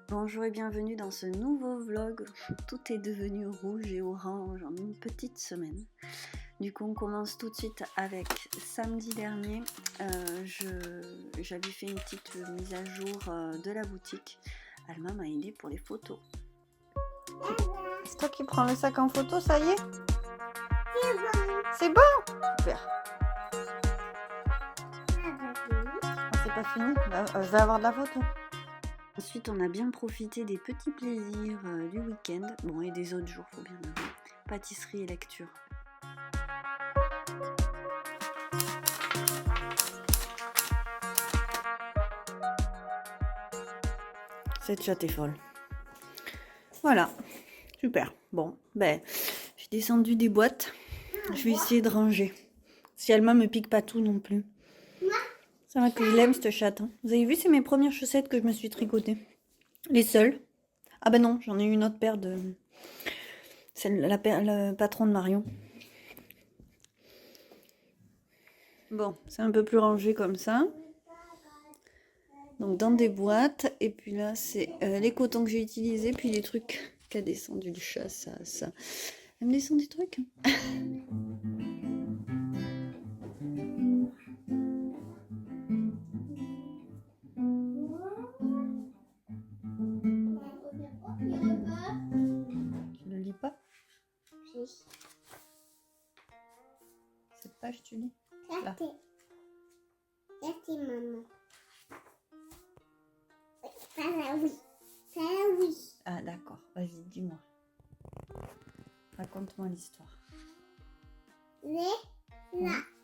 Bonjour et bienvenue dans ce nouveau vlog où tout est devenu rouge et orange en une petite semaine. Du coup on commence tout de suite avec samedi dernier, j'avais fait une petite mise à jour de la boutique. Alma m'a aidé pour les photos. C'est toi qui prends le sac en photo, ça y est? C'est bon. Super. C'est pas fini, je vais avoir de la photo. Ensuite on a bien profité des petits plaisirs du week-end, bon et des autres jours faut bien avouer, pâtisserie et lecture. Cette chatte est folle. Voilà, super. Bon, ben, j'ai descendu des boîtes. Je vais essayer de ranger. Si Alma me pique pas tout non plus. C'est vrai que je l'aime cette chatte. Hein. Vous avez vu, c'est mes premières chaussettes que je me suis tricotées. Les seules. Ah ben non, j'en ai eu une autre paire de... C'est le patron de Marion. Bon, c'est un peu plus rangé comme ça. Donc dans des boîtes. Et puis là, c'est les cotons que j'ai utilisés. Puis les trucs qu'a descendu le chat, ça. Elle me descend des trucs. Tu le lis pas? Oui. Cette page, tu lis? Là. Merci, maman. Ça, oui. Ça, oui. Ah d'accord, vas-y, dis-moi. Raconte-moi l'histoire. Là.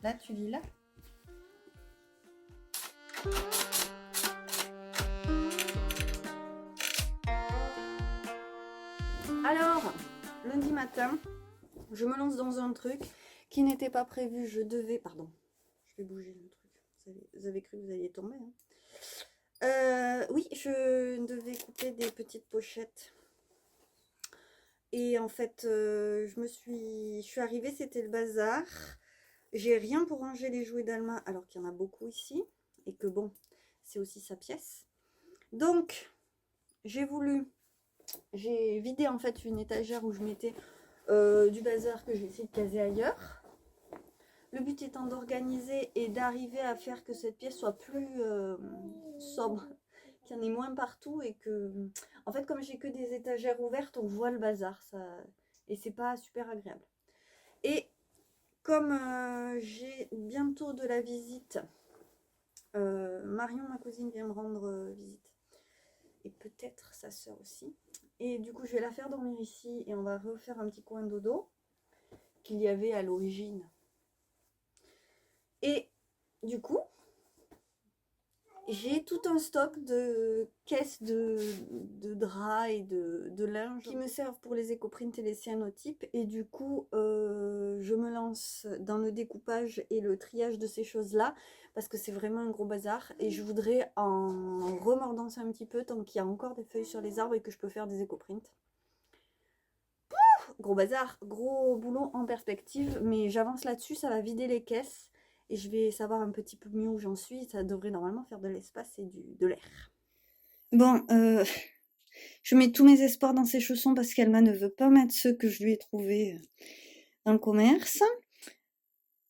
Là, tu lis là? Alors, lundi matin, je me lance dans un truc qui n'était pas prévu. Je devais... Pardon, je vais bouger le truc. Vous avez cru que vous alliez tomber. Hein. Oui, je devais couper des petites pochettes. Et en fait, je suis arrivée, c'était le bazar. J'ai rien pour ranger les jouets d'Alma, alors qu'il y en a beaucoup ici. Et que bon, c'est aussi sa pièce. Donc, j'ai vidé en fait une étagère où je mettais du bazar que j'ai essayé de caser ailleurs. Le but étant d'organiser et d'arriver à faire que cette pièce soit plus sobre, qu'il y en ait moins partout et que... En fait, comme j'ai que des étagères ouvertes, on voit le bazar, et c'est pas super agréable. Et comme j'ai bientôt de la visite, Marion, ma cousine, vient me rendre visite. Et peut-être sa soeur aussi. Et du coup, je vais la faire dormir ici et on va refaire un petit coin dodo qu'il y avait à l'origine. Et du coup, j'ai tout un stock de caisses de draps et de linge qui me servent pour les éco-prints et les cyanotypes. Et du coup, je me lance dans le découpage et le triage de ces choses-là parce que c'est vraiment un gros bazar. Et je voudrais en remordant ça un petit peu tant qu'il y a encore des feuilles sur les arbres et que je peux faire des éco-prints. Gros bazar, gros boulot en perspective, mais j'avance là-dessus, ça va vider les caisses. Et je vais savoir un petit peu mieux où j'en suis. Ça devrait normalement faire de l'espace et de l'air. Bon, je mets tous mes espoirs dans ces chaussons parce qu'Alma ne veut pas mettre ceux que je lui ai trouvés dans le commerce.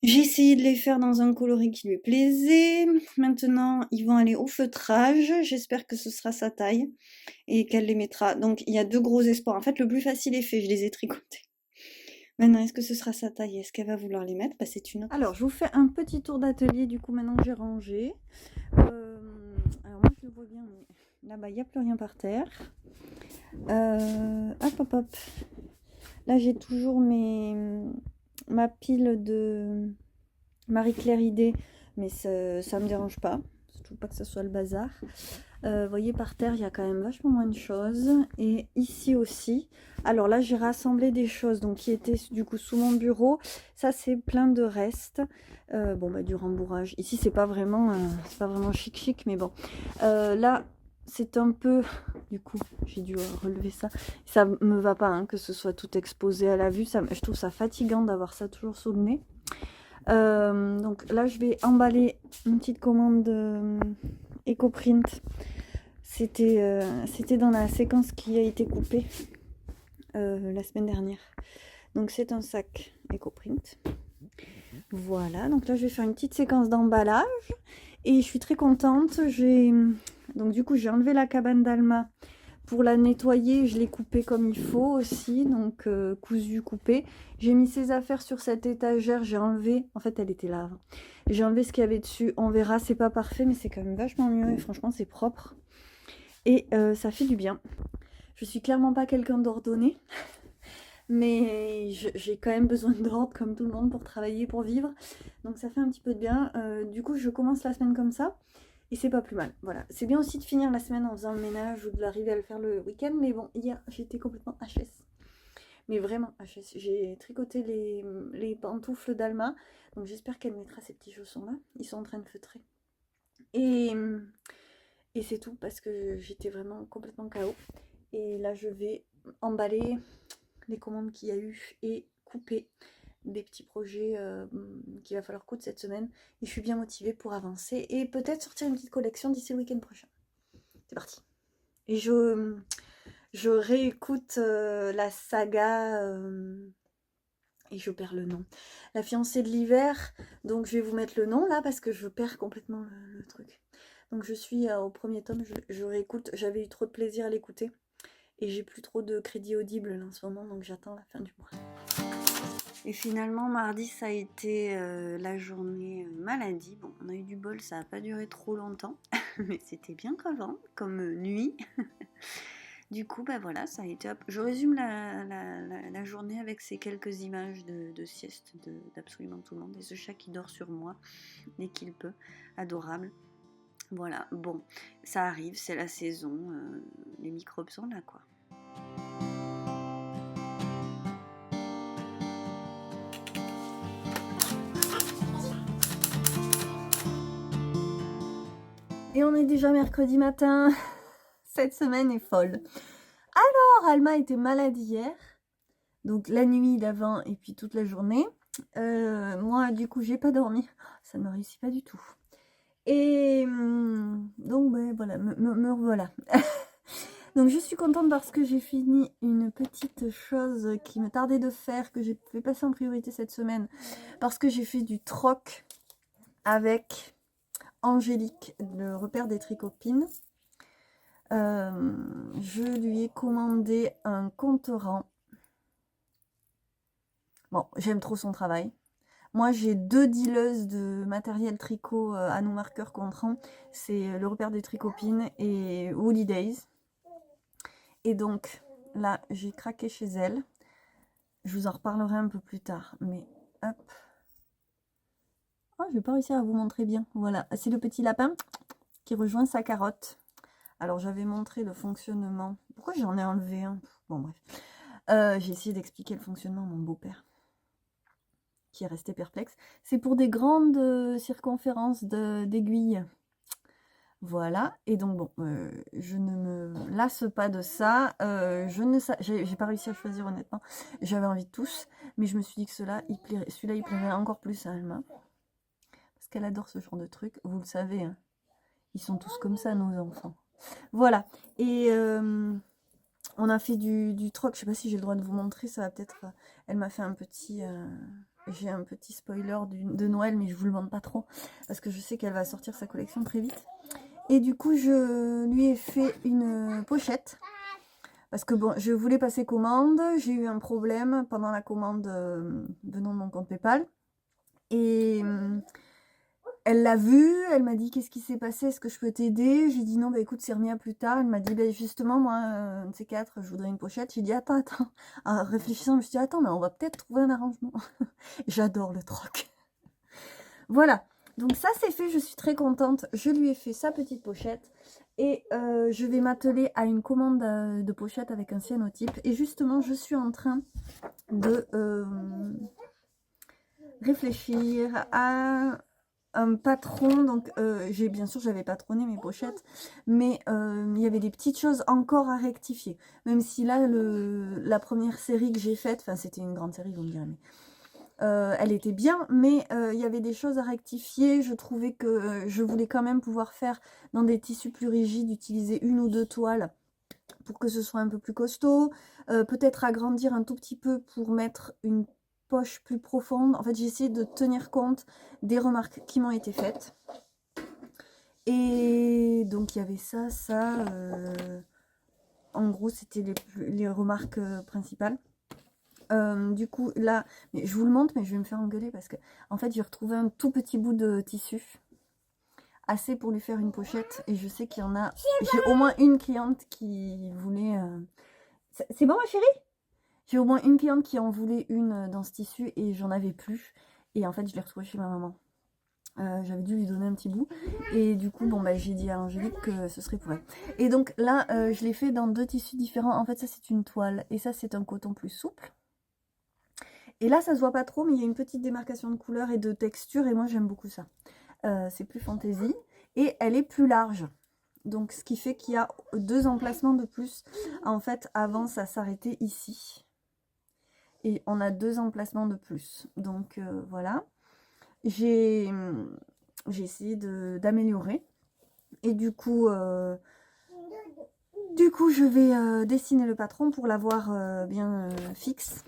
J'ai essayé de les faire dans un coloris qui lui plaisait. Maintenant, ils vont aller au feutrage. J'espère que ce sera sa taille et qu'elle les mettra. Donc, il y a deux gros espoirs. En fait, le plus facile est fait. Je les ai tricotés. Maintenant, est-ce que ce sera sa taille? Est-ce qu'elle va vouloir les mettre? Bah, c'est une autre. Alors, je vous fais un petit tour d'atelier, du coup, maintenant que j'ai rangé. Alors, moi, je le vois bien, mais là-bas, il n'y a plus rien par terre. Hop. Là, j'ai toujours ma pile de Marie-Claire Idée, mais ça me dérange pas. Surtout pas que ce soit le bazar. Vous voyez, par terre, il y a quand même vachement moins de choses. Et ici aussi. Alors là, j'ai rassemblé des choses donc, qui étaient du coup sous mon bureau. Ça, c'est plein de restes. Bon, bah, du rembourrage. Ici, c'est pas vraiment chic, mais bon. Là, c'est un peu... Du coup, j'ai dû relever ça. Ça me va pas hein, que ce soit tout exposé à la vue. Je trouve ça fatigant d'avoir ça toujours sous le nez. Donc là, je vais emballer une petite commande... EcoPrint. C'était dans la séquence qui a été coupée la semaine dernière. Donc c'est un sac EcoPrint. Voilà, donc là je vais faire une petite séquence d'emballage et je suis très contente. Donc du coup j'ai enlevé la cabane d'Alma pour la nettoyer, je l'ai coupée comme il faut aussi, donc cousu, coupé. J'ai mis ses affaires sur cette étagère, j'ai enlevé, en fait elle était là avant. J'ai enlevé ce qu'il y avait dessus, on verra, c'est pas parfait mais c'est quand même vachement mieux et franchement c'est propre. Et ça fait du bien. Je suis clairement pas quelqu'un d'ordonné. Mais j'ai quand même besoin d'ordre comme tout le monde pour travailler, pour vivre. Donc ça fait un petit peu de bien. Du coup je commence la semaine comme ça. Et c'est pas plus mal. Voilà. C'est bien aussi de finir la semaine en faisant le ménage ou de l'arriver à le faire le week-end. Mais bon, hier j'étais complètement HS. Mais vraiment HS. J'ai tricoté les pantoufles d'Alma. Donc j'espère qu'elle mettra ces petits chaussons là. Ils sont en train de feutrer. Et c'est tout parce que j'étais vraiment complètement KO. Et là je vais emballer les commandes qu'il y a eu et couper des petits projets qu'il va falloir coudre cette semaine. Et je suis bien motivée pour avancer et peut-être sortir une petite collection d'ici le week-end prochain. C'est parti. Et je réécoute la saga et je perds le nom. La fiancée de l'hiver. Donc je vais vous mettre le nom là parce que je perds complètement le truc. Donc je suis au premier tome, je réécoute. J'avais eu trop de plaisir à l'écouter. Et j'ai plus trop de crédit audible là, en ce moment, donc j'attends la fin du mois. Et finalement, mardi, ça a été la journée maladie. Bon, on a eu du bol, ça n'a pas duré trop longtemps, mais c'était bien crevant, comme nuit. Du coup, bah voilà, ça a été... Je résume la journée avec ces quelques images de sieste d'absolument tout le monde. Et ce chat qui dort sur moi dès qu'il peut, adorable. Voilà, bon, ça arrive, c'est la saison, les microbes sont là, quoi. Et on est déjà mercredi matin, cette semaine est folle. Alors, Alma était malade hier, donc la nuit d'avant et puis toute la journée. Moi, du coup, j'ai pas dormi, ça ne me réussit pas du tout. Et donc, ben, voilà, me revoilà. Donc je suis contente parce que j'ai fini une petite chose qui me tardait de faire, que j'ai fait passer en priorité cette semaine, parce que j'ai fait du troc avec Angélique, le repère des tricopines. Je lui ai commandé un compte-rang. Bon, j'aime trop son travail. Moi, j'ai 2 dealeuses de matériel tricot à nos marqueurs compte-rang. C'est le repère des tricopines et Woody Days. Et donc, là, j'ai craqué chez elle. Je vous en reparlerai un peu plus tard. Mais, hop. Oh, je vais pas réussir à vous montrer bien. Voilà, c'est le petit lapin qui rejoint sa carotte. Alors, j'avais montré le fonctionnement. Pourquoi j'en ai enlevé un? Bon, bref. J'ai essayé d'expliquer le fonctionnement à mon beau-père, qui est resté perplexe. C'est pour des grandes circonférences d'aiguilles. Voilà, et donc bon, je ne me lasse pas de ça. J'ai pas réussi à choisir honnêtement. J'avais envie de tous, mais je me suis dit que celui-là, il plairait encore plus à Alma. Parce qu'elle adore ce genre de truc, vous le savez, hein. Ils sont tous comme ça, nos enfants. Voilà, et on a fait du troc, je sais pas si j'ai le droit de vous montrer, ça va peut-être... elle m'a fait un petit... j'ai un petit spoiler de Noël, mais je vous le montre pas trop, parce que je sais qu'elle va sortir sa collection très vite. Et du coup, je lui ai fait une pochette. Parce que bon, je voulais passer commande. J'ai eu un problème pendant la commande venant de mon compte PayPal. Et elle l'a vu. Elle m'a dit, qu'est-ce qui s'est passé? Est-ce que je peux t'aider? J'ai dit non, bah écoute, c'est remis à plus tard. Elle m'a dit, bah justement, moi, un de ces quatre, je voudrais une pochette. J'ai dit, attends. En réfléchissant, je me suis dit, attends, mais on va peut-être trouver un arrangement. J'adore le troc. Voilà. Donc ça c'est fait, je suis très contente. Je lui ai fait sa petite pochette. Et je vais m'atteler à une commande de pochette avec un cyanotype. Et justement, je suis en train de réfléchir à un patron. Donc bien sûr, j'avais patronné mes pochettes. Mais il y avait des petites choses encore à rectifier. Même si là, la première série que j'ai faite, enfin c'était une grande série, vous me direz, mais Elle était bien, mais il y avait des choses à rectifier. Je trouvais que je voulais quand même pouvoir faire dans des tissus plus rigides, utiliser 1 ou 2 toiles pour que ce soit un peu plus costaud. Peut-être agrandir un tout petit peu pour mettre une poche plus profonde. En fait, j'ai essayé de tenir compte des remarques qui m'ont été faites. Et donc, il y avait ça. En gros, c'était les remarques principales. Du coup, là, mais je vous le montre, mais je vais me faire engueuler parce que, en fait, j'ai retrouvé un tout petit bout de tissu. Assez pour lui faire une pochette. Et je sais qu'il y en a... J'ai au moins une cliente qui voulait... C'est bon, ma chérie? J'ai au moins une cliente qui en voulait une dans ce tissu et j'en avais plus. Et en fait, je l'ai retrouvée chez ma maman. J'avais dû lui donner un petit bout. Et du coup, bon, bah, j'ai dit à Angélique que ce serait pour elle. Et donc là, je l'ai fait dans 2 tissus différents. En fait, ça, c'est une toile. Et ça, c'est un coton plus souple. Et là, ça se voit pas trop, mais il y a une petite démarcation de couleur et de texture. Et moi, j'aime beaucoup ça. C'est plus fantaisie. Et elle est plus large. Donc, ce qui fait qu'il y a 2 emplacements de plus. En fait, avant, ça s'arrêtait ici. Et on a 2 emplacements de plus. Donc, voilà. J'ai essayé d'améliorer. Et du coup, je vais dessiner le patron pour l'avoir bien fixe.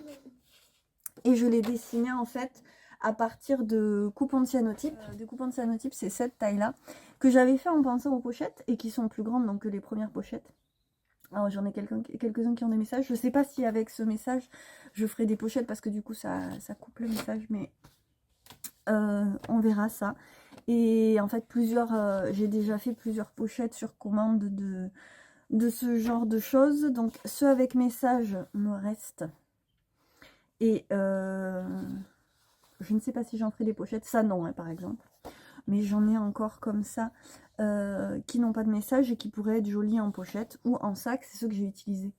Et je l'ai dessiné en fait à partir de coupons de cyanotype. Des coupons de cyanotype, c'est cette taille-là, que j'avais fait en pensant aux pochettes et qui sont plus grandes donc, que les premières pochettes. Alors j'en ai quelques-uns qui ont des messages. Je ne sais pas si avec ce message, je ferai des pochettes parce que du coup, ça coupe le message, mais on verra ça. Et en fait, j'ai déjà fait plusieurs pochettes sur commande de ce genre de choses. Donc, ceux avec message me restent. Et je ne sais pas si j'en ferai des pochettes. Ça, non, hein, par exemple. Mais j'en ai encore comme ça qui n'ont pas de message et qui pourraient être jolis en pochette ou en sac. C'est ceux que j'ai utilisés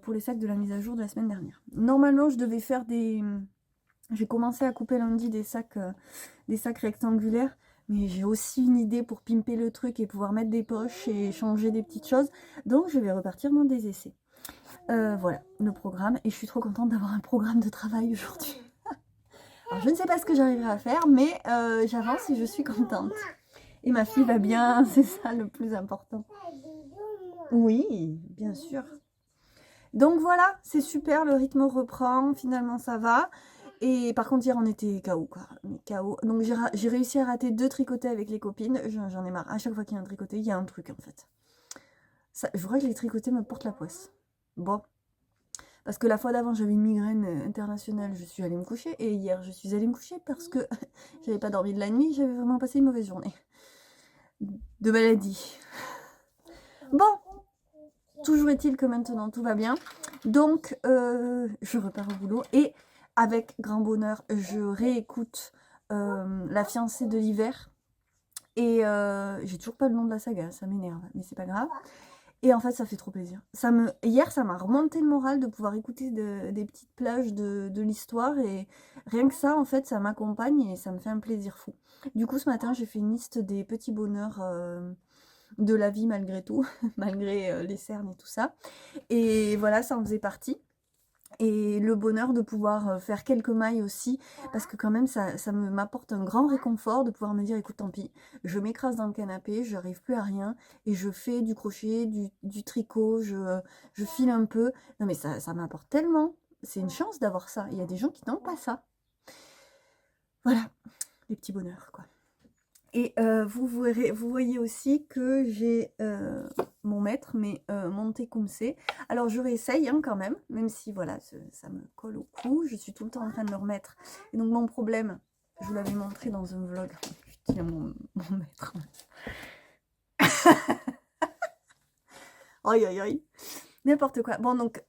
pour les sacs de la mise à jour de la semaine dernière. Normalement, je devais faire des... J'ai commencé à couper lundi des sacs rectangulaires. Mais j'ai aussi une idée pour pimper le truc et pouvoir mettre des poches et changer des petites choses. Donc, je vais repartir dans des essais. Voilà, le programme. Et je suis trop contente d'avoir un programme de travail aujourd'hui. Alors, je ne sais pas ce que j'arriverai à faire, mais j'avance et je suis contente. Et ma fille va bien, c'est ça le plus important. Oui, bien sûr. Donc voilà, c'est super, le rythme reprend, finalement ça va. Et par contre, hier, on était KO, quoi. KO. Donc j'ai réussi à rater 2 tricotés avec les copines. J'en ai marre. À chaque fois qu'il y a un tricoté, il y a un truc, en fait. Ça, je vois que les tricotés me portent la poisse. Bon. Parce que la fois d'avant, j'avais une migraine internationale, je suis allée me coucher. Et hier, je suis allée me coucher parce que j'avais pas dormi de la nuit, j'avais vraiment passé une mauvaise journée. De maladie. Bon. Toujours est-il que maintenant, tout va bien. Donc, je repars au boulot. Et avec grand bonheur, je réécoute La fiancée de l'hiver. Et j'ai toujours pas le nom de la saga, ça m'énerve, mais c'est pas grave. Et en fait, ça fait trop plaisir. Hier, ça m'a remonté le moral de pouvoir écouter des petites plages de l'histoire. Et rien que ça, en fait, ça m'accompagne et ça me fait un plaisir fou. Du coup, ce matin, j'ai fait une liste des petits bonheurs de la vie malgré tout, malgré les cernes et tout ça. Et voilà, ça en faisait partie. Et le bonheur de pouvoir faire quelques mailles aussi, parce que quand même ça m'apporte un grand réconfort de pouvoir me dire écoute tant pis, je m'écrase dans le canapé, je n'arrive plus à rien, et je fais du crochet, du tricot, je file un peu. Non mais ça m'apporte tellement, c'est une chance d'avoir ça, il y a des gens qui n'ont pas ça. Voilà, les petits bonheurs quoi. Et vous voyez aussi que j'ai mon maître, mais mon Tecumseh. Alors je réessaye hein, quand même si voilà, ça me colle au cou. Je suis tout le temps en train de le remettre. Et donc mon problème, je vous l'avais montré dans un vlog. Je tiens mon maître. Aïe aïe aïe. N'importe quoi. Bon donc,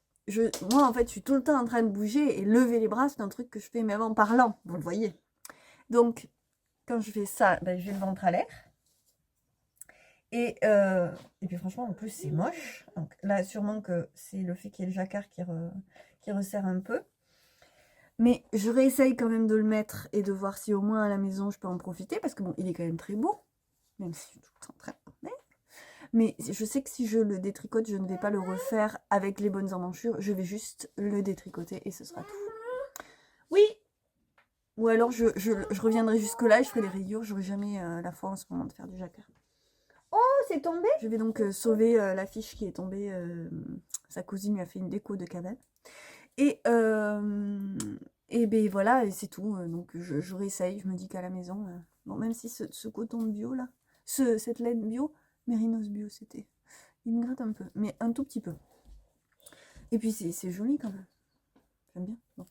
moi en fait, je suis tout le temps en train de bouger et lever les bras, c'est un truc que je fais même en parlant. Vous le voyez. Donc, quand je fais ça, ben, j'ai le ventre à l'air. Et puis franchement, en plus, c'est moche. Donc là, sûrement que c'est le fait qu'il y ait le jacquard qui resserre un peu. Mais je réessaye quand même de le mettre et de voir si au moins à la maison, je peux en profiter. Parce que bon, il est quand même très beau. Même si je suis tout le temps très... Mais je sais que si je le détricote, je ne vais pas le refaire avec les bonnes emmanchures. Je vais juste le détricoter et ce sera tout. Oui. Ou alors je reviendrai jusque là et je ferai les rayures. J'aurai jamais la foi en ce moment de faire du jacquard. Oh, c'est tombé. Je vais donc sauver la fiche qui est tombée. Sa cousine lui a fait une déco de cabane. Et ben voilà, et c'est tout. Donc je réessaye. Je me dis qu'à la maison, bon, même si ce coton bio là, cette laine bio, Mérinos bio c'était, il me gratte un peu, mais un tout petit peu. Et puis c'est joli quand même. J'aime bien. Bon.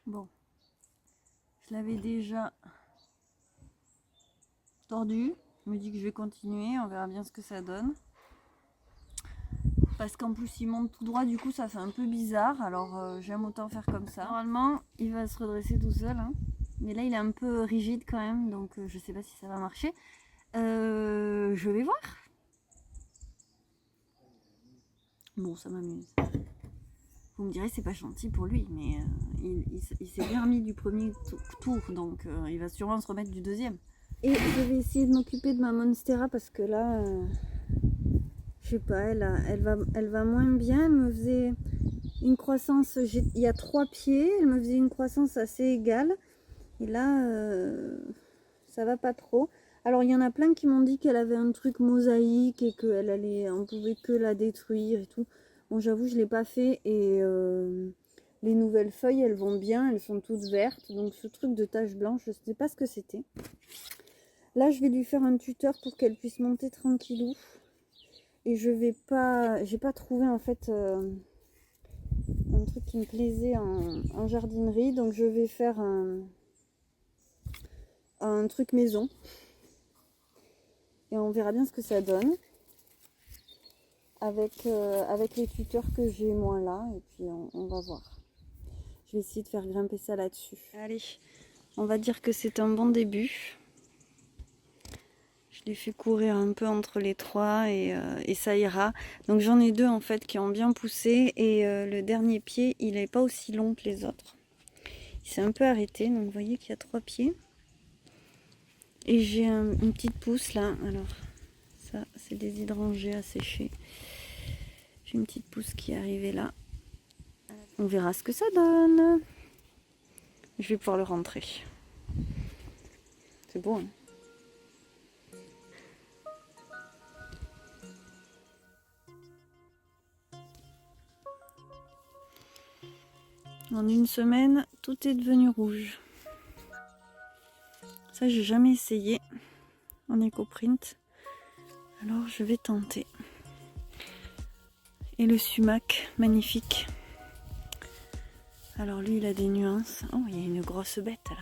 Bon, je l'avais déjà tordu. Je me dis que je vais continuer, on verra bien ce que ça donne. Parce qu'en plus il monte tout droit, du coup ça fait un peu bizarre. Alors j'aime autant faire comme ça. Normalement il va se redresser tout seul, hein. Mais là il est un peu rigide quand même, donc je sais pas si ça va marcher. Je vais voir. Bon, ça m'amuse. Vous me direz c'est pas gentil pour lui, mais il s'est bien remis du premier tour, donc il va sûrement se remettre du deuxième. Et je vais essayer de m'occuper de ma Monstera parce que là, je sais pas, elle va moins bien. Elle me faisait une croissance, il y a 3 pieds, elle me faisait une croissance assez égale. Et là, ça va pas trop. Alors il y en a plein qui m'ont dit qu'elle avait un truc mosaïque et on pouvait que la détruire et tout. Bon, j'avoue, je l'ai pas fait et les nouvelles feuilles, elles vont bien, elles sont toutes vertes. Donc ce truc de taches blanches, je sais pas ce que c'était. Là, je vais lui faire un tuteur pour qu'elle puisse monter tranquillou. Et j'ai pas trouvé en fait un truc qui me plaisait en jardinerie. Donc je vais faire un truc maison. Et on verra bien ce que ça donne. Avec les tuteurs que j'ai moi là. Et puis on va voir. Je vais essayer de faire grimper ça là-dessus. Allez, on va dire que c'est un bon début. Je l'ai fait courir un peu entre les 3 et ça ira. Donc j'en ai 2 en fait qui ont bien poussé. Et le dernier pied, il n'est pas aussi long que les autres. Il s'est un peu arrêté. Donc vous voyez qu'il y a 3 pieds. Et j'ai une petite pousse là. Alors ça, c'est des hydrangées à sécher. J'ai une petite pousse qui est arrivée là. On verra ce que ça donne. Je vais pouvoir le rentrer. C'est beau, hein? En une semaine, tout est devenu rouge. Ça, j'ai jamais essayé en éco-print. Alors, je vais tenter. Et le sumac, magnifique. Alors lui, il a des nuances. Oh, il y a une grosse bête là.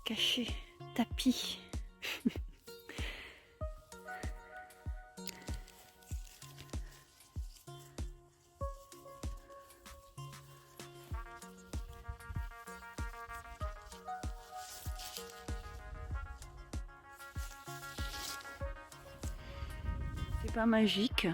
Cachée. Tapis. C'est pas magique.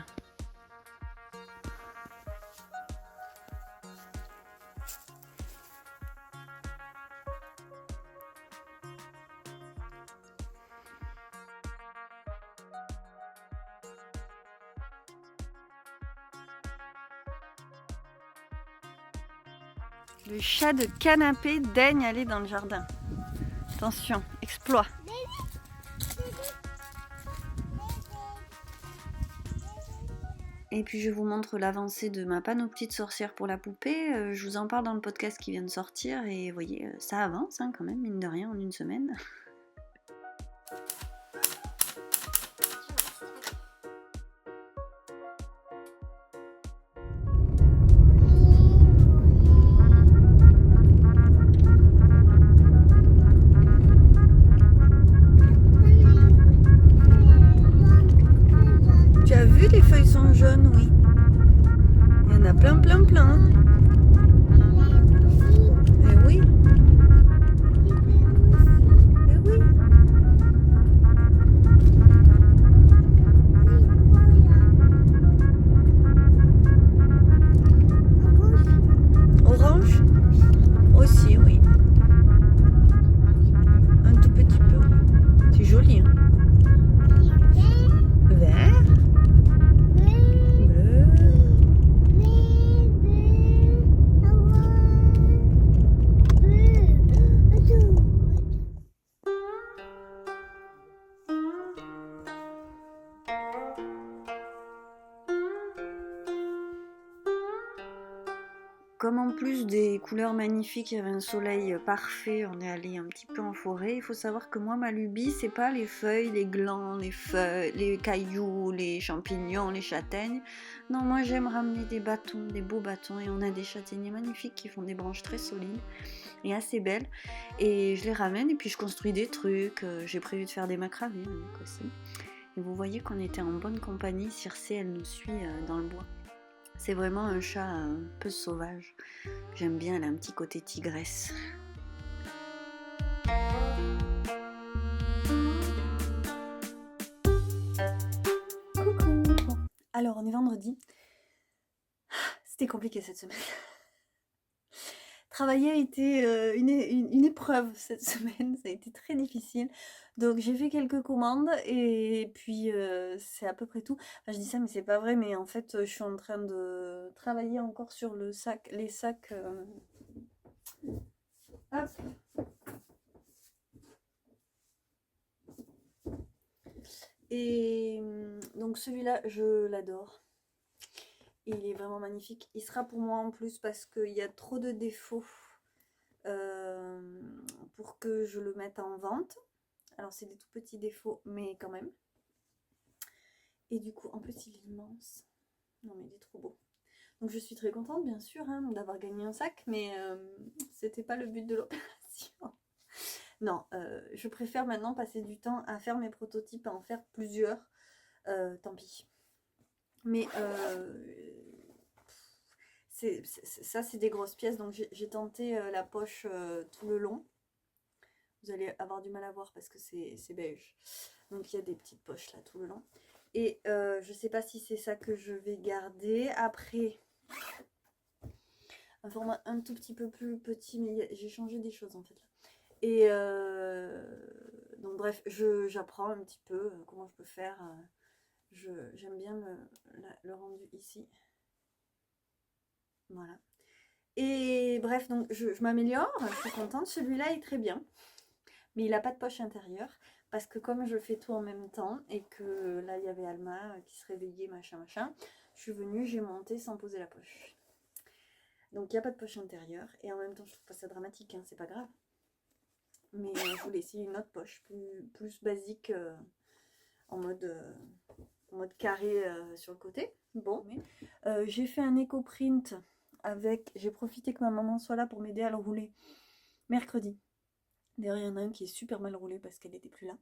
Le chat de canapé daigne aller dans le jardin. Attention, exploit. Et puis je vous montre l'avancée de ma panneau petite sorcière pour la poupée. Je vous en parle dans le podcast qui vient de sortir et vous voyez, ça avance hein, quand même, mine de rien, en une semaine. sont jaunes, oui. Il y en a plein, plein, plein. Eh oui, eh oui. Orange aussi, oui. Un tout petit peu. C'est joli, hein. Vert, bleu. Comme en plus des couleurs magnifiques, il y avait un soleil parfait, on est allé un petit peu en forêt. Il faut savoir que moi, ma lubie, c'est pas les feuilles, les glands, les feuilles, les cailloux, les champignons, les châtaignes. Non, moi j'aime ramener des bâtons, des beaux bâtons, et on a des châtaigniers magnifiques qui font des branches très solides et assez belles. Et je les ramène et puis je construis des trucs. J'ai prévu de faire des macramés aussi. Et vous voyez qu'on était en bonne compagnie. Circé, elle nous suit dans le bois. C'est vraiment un chat un peu sauvage. J'aime bien, elle a un petit côté tigresse. Coucou. Bon, alors on est vendredi. C'était compliqué cette semaine. Travailler a été une épreuve cette semaine, ça a été très difficile. Donc j'ai fait quelques commandes et puis c'est à peu près tout. Enfin, je dis ça mais c'est pas vrai, mais en fait je suis en train de travailler encore sur les sacs. Hop. Et donc celui-là je l'adore. Il est vraiment magnifique. Il sera pour moi en plus parce qu'il y a trop de défauts pour que je le mette en vente. Alors c'est des tout petits défauts, mais quand même. Et du coup, en plus il est immense. Non mais il est trop beau. Donc je suis très contente bien sûr d'avoir gagné un sac, mais c'était pas le but de l'opération. Non, je préfère maintenant passer du temps à faire mes prototypes, à en faire plusieurs. Tant pis. Mais ça c'est des grosses pièces, donc j'ai tenté la poche tout le long. Vous allez avoir du mal à voir parce que c'est beige. Donc il y a des petites poches là tout le long. Et je sais pas si c'est ça que je vais garder. Après, un format un tout petit peu plus petit, mais j'ai changé des choses en fait là. Et donc bref, j'apprends un petit peu comment je peux faire. J'aime bien le rendu ici. Voilà. Et bref, donc je m'améliore, je suis contente. Celui-là est très bien. Mais il n'a pas de poche intérieure. Parce que comme je fais tout en même temps, et que là il y avait Alma qui se réveillait, machin, je suis venue, j'ai monté sans poser la poche. Donc il n'y a pas de poche intérieure. Et en même temps, je trouve pas ça dramatique, c'est pas grave. Mais je voulais essayer une autre poche, plus basique, en mode carré sur le côté. Bon, j'ai fait un éco-print avec... J'ai profité que ma maman soit là pour m'aider à le rouler mercredi. D'ailleurs, il y en a un qui est super mal roulé parce qu'elle n'était plus là.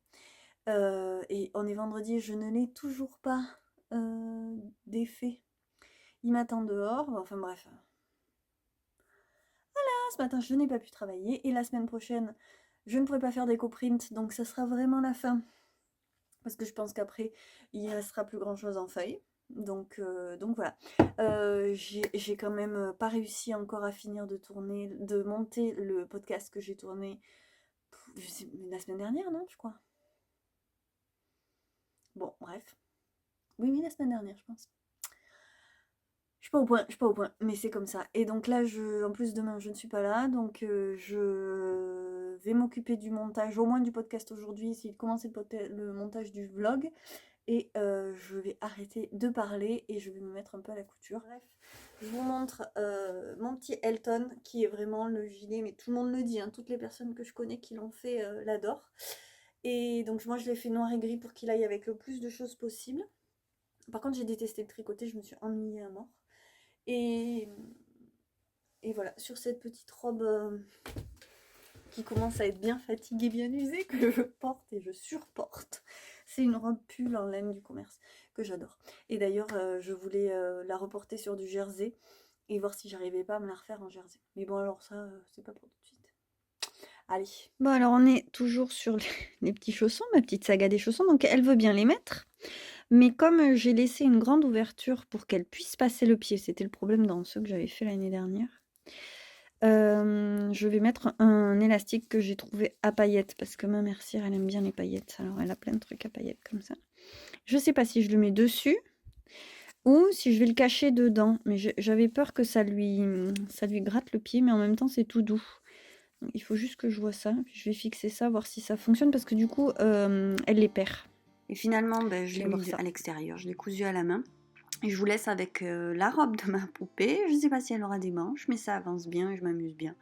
Et on est vendredi, je ne l'ai toujours pas défait. Il m'attend dehors, enfin bref. Voilà, ce matin, je n'ai pas pu travailler. Et la semaine prochaine, je ne pourrai pas faire d'éco-print, donc ça sera vraiment la fin. Parce que je pense qu'après, il ne restera plus grand-chose en feuille. Donc voilà. J'ai quand même pas réussi encore à finir de monter le podcast que j'ai tourné la semaine dernière, non, je crois. Bon, bref. Oui, la semaine dernière, je pense. Je suis pas au point, mais c'est comme ça. Et donc là, en plus demain, je ne suis pas là, donc je vais m'occuper du montage, au moins du podcast aujourd'hui, essayer de commencer le montage du vlog. Et je vais arrêter de parler et je vais me mettre un peu à la couture. Bref, je vous montre mon petit Elton qui est vraiment le gilet, mais tout le monde le dit, toutes les personnes que je connais qui l'ont fait l'adorent. Et donc moi je l'ai fait noir et gris pour qu'il aille avec le plus de choses possible. Par contre j'ai détesté le tricoter, je me suis ennuyée à mort. Et voilà, sur cette petite robe qui commence à être bien fatiguée, bien usée, que je porte et je surporte. C'est une robe pull en laine du commerce que j'adore. Et d'ailleurs, je voulais la reporter sur du jersey et voir si j'arrivais pas à me la refaire en jersey. Mais bon, alors ça, c'est pas pour tout de suite. Allez. Bon, alors on est toujours sur les petits chaussons, ma petite saga des chaussons. Donc elle veut bien les mettre. Mais comme j'ai laissé une grande ouverture pour qu'elle puisse passer le pied, c'était le problème dans ceux que j'avais fait l'année dernière, je vais mettre un élastique que j'ai trouvé à paillettes, parce que ma mère cire, elle aime bien les paillettes. Alors elle a plein de trucs à paillettes comme ça. Je sais pas si je le mets dessus ou si je vais le cacher dedans. Mais j'avais peur que ça lui gratte le pied, mais en même temps c'est tout doux. Donc, il faut juste que je vois ça. Puis je vais fixer ça, voir si ça fonctionne, parce que du coup, elle les perd. Et finalement, je l'ai mis à l'extérieur, je l'ai cousu à la main. Et je vous laisse avec la robe de ma poupée. Je ne sais pas si elle aura des manches, mais ça avance bien et je m'amuse bien.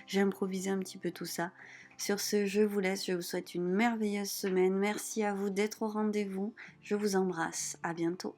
J'ai improvisé un petit peu tout ça. Sur ce, je vous laisse. Je vous souhaite une merveilleuse semaine. Merci à vous d'être au rendez-vous. Je vous embrasse. À bientôt.